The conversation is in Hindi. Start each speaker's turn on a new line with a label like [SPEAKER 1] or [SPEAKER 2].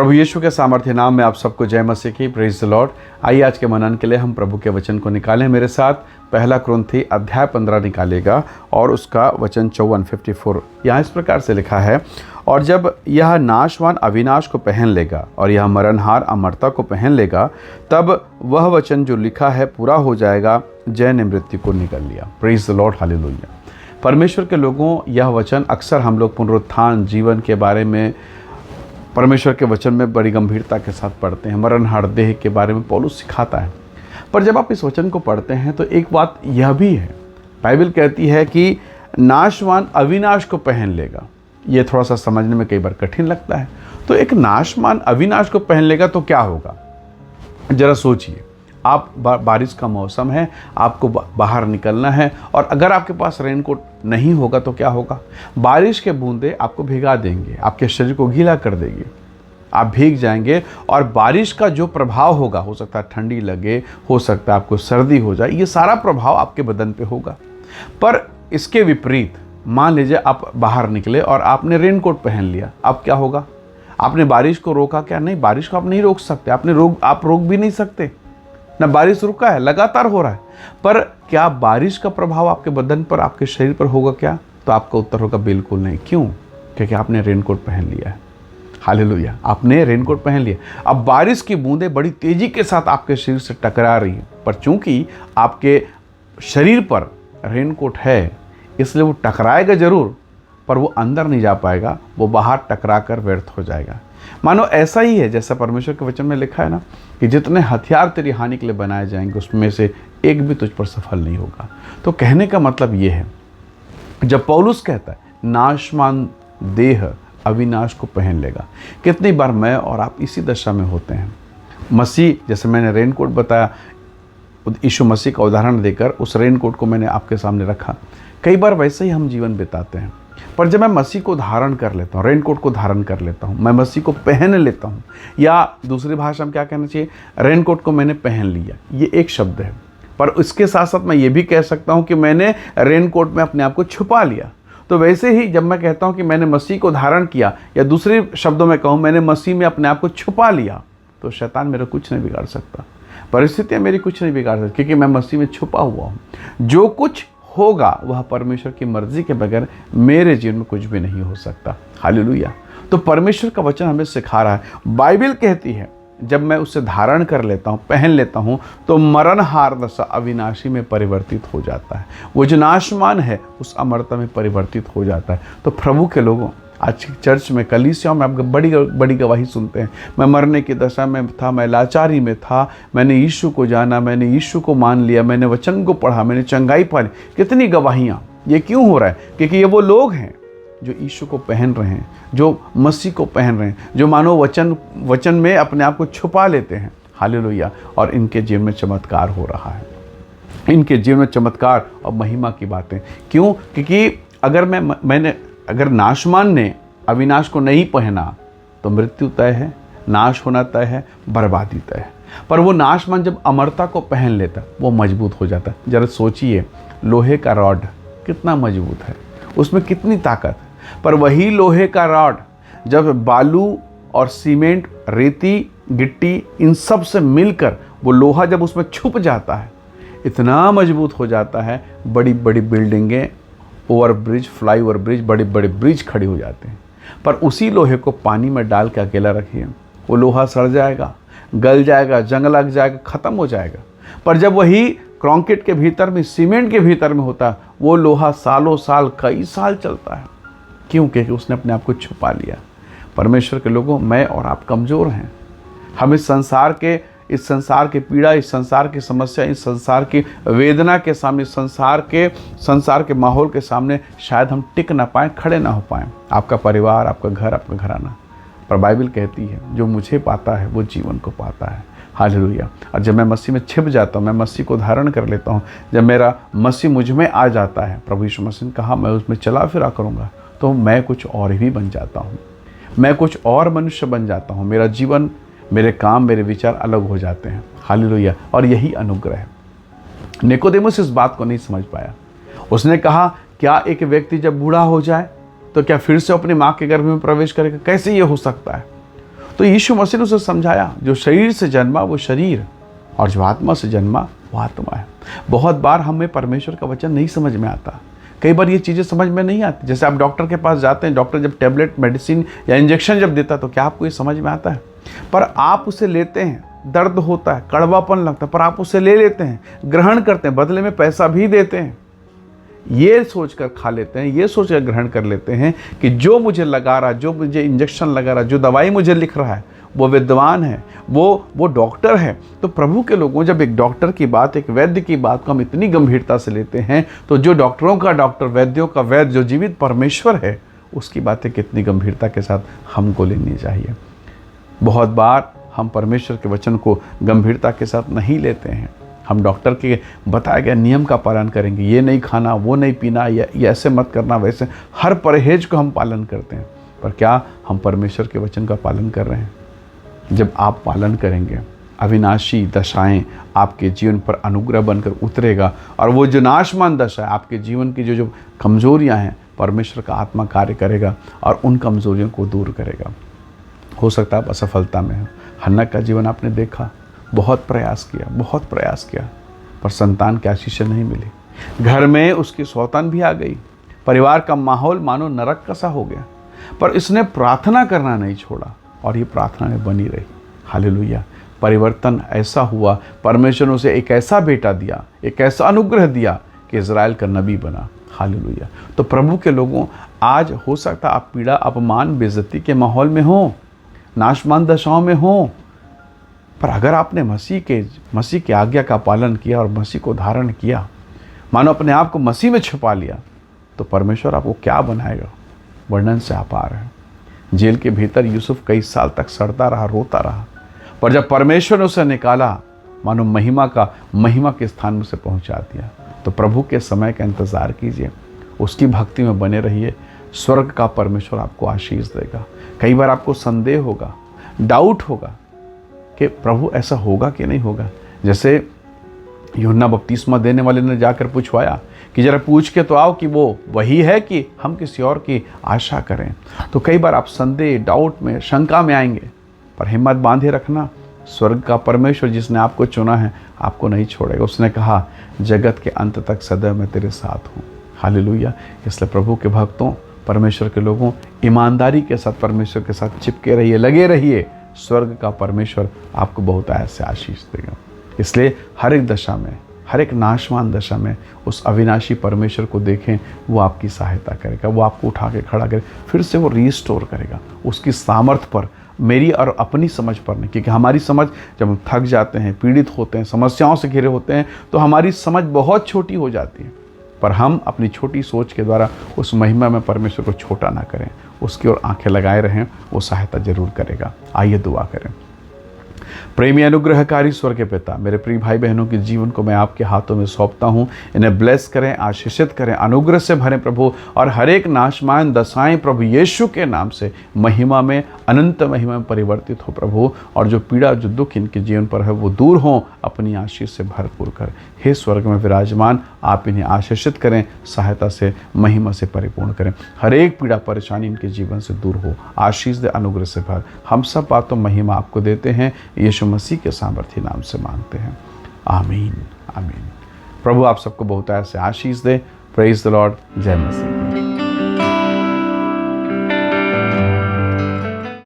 [SPEAKER 1] प्रभु यीशु के सामर्थ्य नाम में आप सबको जय मसीह की। Praise the Lord. आइए आज के मनन के लिए हम प्रभु के वचन को निकालें। मेरे साथ पहला कुरिन्थी अध्याय 15 निकालेगा और उसका वचन 54 यहाँ इस प्रकार से लिखा है, और जब यह नाशवान अविनाश को पहन लेगा और यह मरणहार अमरता को पहन लेगा, तब वह वचन जो लिखा है पूरा हो जाएगा, जय ने मृत्यु को निगल लिया। Praise the Lord, hallelujah. परमेश्वर के लोगों, यह वचन अक्सर हम लोग पुनरुत्थान जीवन के बारे में परमेश्वर के वचन में बड़ी गंभीरता के साथ पढ़ते हैं। मरणहार देह के बारे में पौलुस सिखाता है। पर जब आप इस वचन को पढ़ते हैं तो एक बात यह भी है, बाइबल कहती है कि नाशवान अविनाश को पहन लेगा। ये थोड़ा सा समझने में कई बार कठिन लगता है। तो एक नाशवान अविनाश को पहन लेगा तो क्या होगा, जरा सोचिए। आप बारिश का मौसम है, आपको बाहर निकलना है, और अगर आपके पास रेनकोट नहीं होगा तो क्या होगा? बारिश के बूंदे आपको भिगा देंगे, आपके शरीर को गीला कर देगी, आप भीग जाएंगे। और बारिश का जो प्रभाव होगा, हो सकता है ठंडी लगे, हो सकता है आपको सर्दी हो जाए, ये सारा प्रभाव आपके बदन पे होगा। पर इसके विपरीत मान लीजिए आप बाहर निकले और आपने रेनकोट पहन लिया, अब क्या होगा? आपने बारिश को रोका क्या? नहीं, बारिश को आप नहीं रोक सकते। आप रोक भी नहीं सकते ना। बारिश रुका है, लगातार हो रहा है। पर क्या बारिश का प्रभाव आपके बदन पर, आपके शरीर पर होगा क्या? तो आपका उत्तर होगा बिल्कुल नहीं। क्यों? क्योंकि आपने रेनकोट पहन लिया है। हालेलुया, आपने रेनकोट पहन लिया। अब बारिश की बूंदें बड़ी तेजी के साथ आपके शरीर से टकरा रही है, पर चूंकि आपके शरीर पर रेनकोट है इसलिए वो टकराएगा जरूर, पर वो अंदर नहीं जा पाएगा, वो बाहर टकरा कर व्यर्थ हो जाएगा। मानो ऐसा ही है जैसा परमेश्वर के वचन में लिखा है ना, कि जितने हथियार तेरी हानि के लिए बनाए जाएंगे उसमें से एक भी तुझ पर सफल नहीं होगा। तो कहने का मतलब ये है, जब पौलुस कहता है नाशवान देह अविनाश को पहन लेगा, कितनी बार मैं और आप इसी दशा में होते हैं। मसीह, जैसे मैंने रेनकोट बताया, यीशु मसीह का उदाहरण देकर उस रेनकोट को मैंने आपके सामने रखा। कई बार वैसे ही हम जीवन बिताते हैं। पर जब मैं मसीह को धारण कर लेता हूँ, रेनकोट को धारण कर लेता हूँ, मैं मसीह को पहन लेता हूँ, या दूसरी भाषा में क्या कहना चाहिए, रेनकोट को मैंने पहन लिया, ये एक शब्द है। पर इसके साथ साथ मैं ये भी कह सकता हूँ कि मैंने रेनकोट में अपने आप को छुपा लिया। तो वैसे ही जब मैं कहता हूँ कि मैंने मसीह को धारण किया, या दूसरे शब्दों में कहूँ मैंने मसीह में अपने आप को छुपा लिया, तो शैतान मेरा कुछ नहीं बिगाड़ सकता, परिस्थितियाँ मेरी कुछ नहीं बिगाड़ सकती, क्योंकि मैं मसीह में छुपा हुआ हूँ। जो कुछ होगा वह परमेश्वर की मर्जी के बगैर मेरे जीवन में कुछ भी नहीं हो सकता। हालेलुया। तो परमेश्वर का वचन हमें सिखा रहा है। बाइबल कहती है जब मैं उसे धारण कर लेता हूँ, पहन लेता हूँ, तो मरणहार दशा अविनाशी में परिवर्तित हो जाता है। वो जो नाशवान है उस अमरता में परिवर्तित हो जाता है। तो प्रभु के लोगों, आज चर्च में, कलीसियाओं में आप बड़ी गवाही सुनते हैं, मैं मरने की दशा में था, मैं लाचारी में था, मैंने यीशु को जाना, मैंने यीशु को मान लिया, मैंने वचन को पढ़ा, मैंने चंगाई पाली। कितनी गवाहियाँ। ये क्यों हो रहा है? क्योंकि ये वो लोग हैं जो यीशु को पहन रहे हैं, जो मसीह को पहन रहे हैं, जो मानो वचन में अपने आप को छुपा लेते हैं। हालेलुया। और इनके जीवन में चमत्कार हो रहा है, इनके जीवन में चमत्कार और महिमा की बातें। क्यों? क्योंकि अगर नाशवान ने अविनाश को नहीं पहना तो मृत्यु तय है, नाश होना तय है, बर्बादी तय है। पर वो नाशवान जब अमरता को पहन लेता वो मजबूत हो जाता है। जरा सोचिए, लोहे का रॉड कितना मजबूत है, उसमें कितनी ताकत है। पर वही लोहे का रॉड जब बालू और सीमेंट, रेती, गिट्टी, इन सब से मिलकर वो लोहा जब उसमें छुप जाता है, इतना मजबूत हो जाता है, बड़ी बड़ी बिल्डिंगें, over bridge, fly over bridge, बड़े बड़े ब्रिज खड़े हो जाते हैं। पर उसी लोहे को पानी में डाल के अकेला रखिए, वो लोहा सड़ जाएगा, गल जाएगा, जंग लग जाएगा, ख़त्म हो जाएगा। पर जब वही कंक्रीट के भीतर में, सीमेंट के भीतर में होता है, वो लोहा सालों साल, कई साल चलता है। क्यों? क्योंकि उसने अपने आप को छुपा लिया। परमेश्वर के लोगों, मैं और आप कमज़ोर हैं। हम इस संसार की पीड़ा, इस संसार की समस्या, इस संसार की वेदना के सामने, संसार के माहौल के सामने शायद हम टिक ना पाएँ, खड़े ना हो पाएँ। आपका परिवार, आपका घर, आपका घराना। पर बाइबल कहती है जो मुझे पाता है वो जीवन को पाता है। हालेलुया। और जब मैं मसीह में छिप जाता हूँ, मैं मसीह को धारण कर लेता हूँ, जब मेरा मसीह मुझ में आ जाता है, प्रभु यीशु मसीह ने कहा मैं उसमें चला फिरा करूँगा, तो मैं कुछ और ही बन जाता हूँ, मैं कुछ और मनुष्य बन जाता हूँ। मेरा जीवन, मेरे काम, मेरे विचार अलग हो जाते हैं। हालेलुया। और यही अनुग्रह है। निकोदेमुस इस बात को नहीं समझ पाया। उसने कहा क्या एक व्यक्ति जब बूढ़ा हो जाए तो क्या फिर से अपनी माँ के गर्भ में प्रवेश करेगा? कैसे ये हो सकता है? तो यीशु मसीह ने उसे समझाया, जो शरीर से जन्मा वो शरीर, और जो आत्मा से जन्मा वो आत्मा है। बहुत बार हमें परमेश्वर का वचन नहीं समझ में आता, कई बार ये चीज़ें समझ में नहीं आती। जैसे आप डॉक्टर के पास जाते हैं, डॉक्टर जब टैबलेट मेडिसिन या इंजेक्शन जब देता है तो क्या आपको ये समझ में आता है? पर आप उसे लेते हैं, दर्द होता है, कड़वापन लगता है, पर आप उसे ले लेते हैं, ग्रहण करते हैं, बदले में पैसा भी देते हैं, ये सोचकर खा लेते हैं, ये सोचकर ग्रहण कर लेते हैं कि जो मुझे लगा रहा, जो मुझे इंजेक्शन लगा रहा, जो दवाई मुझे लिख रहा है वो विद्वान है, वो डॉक्टर है। तो प्रभु के लोगों, जब एक डॉक्टर की बात, एक वैद्य की बात को हम इतनी गंभीरता से लेते हैं, तो जो डॉक्टरों का डॉक्टर, वैद्यों का वैद्य, जो जीवित परमेश्वर है, उसकी बातें कितनी गंभीरता के साथ हमको लेनी चाहिए। बहुत बार हम परमेश्वर के वचन को गंभीरता के साथ नहीं लेते हैं। हम डॉक्टर के बताए गए नियम का पालन करेंगे, ये नहीं खाना, वो नहीं पीना, ये ऐसे मत करना, वैसे हर परहेज को हम पालन करते हैं। पर क्या हम परमेश्वर के वचन का पालन कर रहे हैं? जब आप पालन करेंगे, अविनाशी दशाएं आपके जीवन पर अनुग्रह बनकर उतरेगा, और वो जो नाशमान दशा है, आपके जीवन की जो कमज़ोरियाँ हैं, परमेश्वर का आत्मा कार्य करेगा और उन कमज़ोरियों को दूर करेगा। हो सकता है आप असफलता में हो। हन्ना का जीवन आपने देखा, बहुत प्रयास किया, पर संतान की आशीष नहीं मिली। घर में उसकी सौतन भी आ गई, परिवार का माहौल मानो नरक का सा हो गया, पर इसने प्रार्थना करना नहीं छोड़ा और ये प्रार्थना में बनी रही। हालेलुया। परिवर्तन ऐसा हुआ, परमेश्वर ने उसे एक ऐसा बेटा दिया, एक ऐसा अनुग्रह दिया कि इज़राइल का नबी बना। हालेलुया। तो प्रभु के लोगों, आज हो सकता आप पीड़ा, अपमान, बेइज्जती के माहौल में हो, नाशमान दशाओं में हो, पर अगर आपने मसीह के आज्ञा का पालन किया और मसीह को धारण किया, मानो अपने आप को मसीह में छिपा लिया, तो परमेश्वर आपको क्या बनाएगा, वर्णन से अपार है। जेल के भीतर यूसुफ कई साल तक सड़ता रहा, रोता रहा, पर जब परमेश्वर ने उसे निकाला, मानो महिमा के स्थान में उसे पहुंचा दिया। तो प्रभु के समय का इंतज़ार कीजिए, उसकी भक्ति में बने रहिए, स्वर्ग का परमेश्वर आपको आशीष देगा। कई बार आपको संदेह होगा, डाउट होगा कि प्रभु ऐसा होगा कि नहीं होगा। जैसे यूहन्ना बपतिस्मा देने वाले ने जाकर पूछवाया कि जरा पूछ के तो आओ कि वो वही है कि हम किसी और की आशा करें। तो कई बार आप संदेह, डाउट में, शंका में आएंगे, पर हिम्मत बांधे रखना, स्वर्ग का परमेश्वर जिसने आपको चुना है आपको नहीं छोड़ेगा। उसने कहा, जगत के अंत तक सदैव मैं तेरे साथ हूँ। हालेलुया। इसलिए प्रभु के भक्तों, परमेश्वर के लोगों, ईमानदारी के साथ परमेश्वर के साथ चिपके रहिए, लगे रहिए। स्वर्ग का परमेश्वर आपको बहुत ऐसे आशीष देगा। इसलिए हर एक दशा में, हर एक नाशवान दशा में उस अविनाशी परमेश्वर को देखें, वो आपकी सहायता करेगा, वो आपको उठा के खड़ा करे, फिर से वो रीस्टोर करेगा। उसकी सामर्थ पर, मेरी और अपनी समझ पर नहीं, क्योंकि हमारी समझ, जब हम थक जाते हैं, पीड़ित होते हैं, समस्याओं से घिरे होते हैं, तो हमारी समझ बहुत छोटी हो जाती है। पर हम अपनी छोटी सोच के द्वारा उस महिमा में परमेश्वर को छोटा ना करें, उसकी ओर आंखें लगाए रहें, वो सहायता जरूर करेगा। आइए दुआ करें। प्रेमी अनुग्रहकारी स्वर्ग के पिता, मेरे प्रिय भाई बहनों के जीवन को मैं आपके हाथों में सौंपता हूँ। इन्हें ब्लेस करें, आशीषित करें, अनुग्रह से भरें प्रभु, और हर एक नाशमान दशाएं प्रभु यीशु के नाम से महिमा में, अनंत महिमा में परिवर्तित हो प्रभु। और जो पीड़ा, जो दुख इनके जीवन पर है वो दूर हो, अपनी आशीष से भरपूर कर। हे स्वर्ग में विराजमान, आप इन्हें आशीषित करें, सहायता से, महिमा से परिपूर्ण करें। हर एक पीड़ा, परेशानी इनके जीवन से दूर हो, आशीष दे, अनुग्रह से भर। हम सब बातों महिमा आपको देते हैं, यीशु मसीह के सामर्थी नाम से मांगते हैं। आमीन, आमीन। प्रभु आप सबको बहुत ऐसे आशीष दे। Praise the Lord. जय मसीह।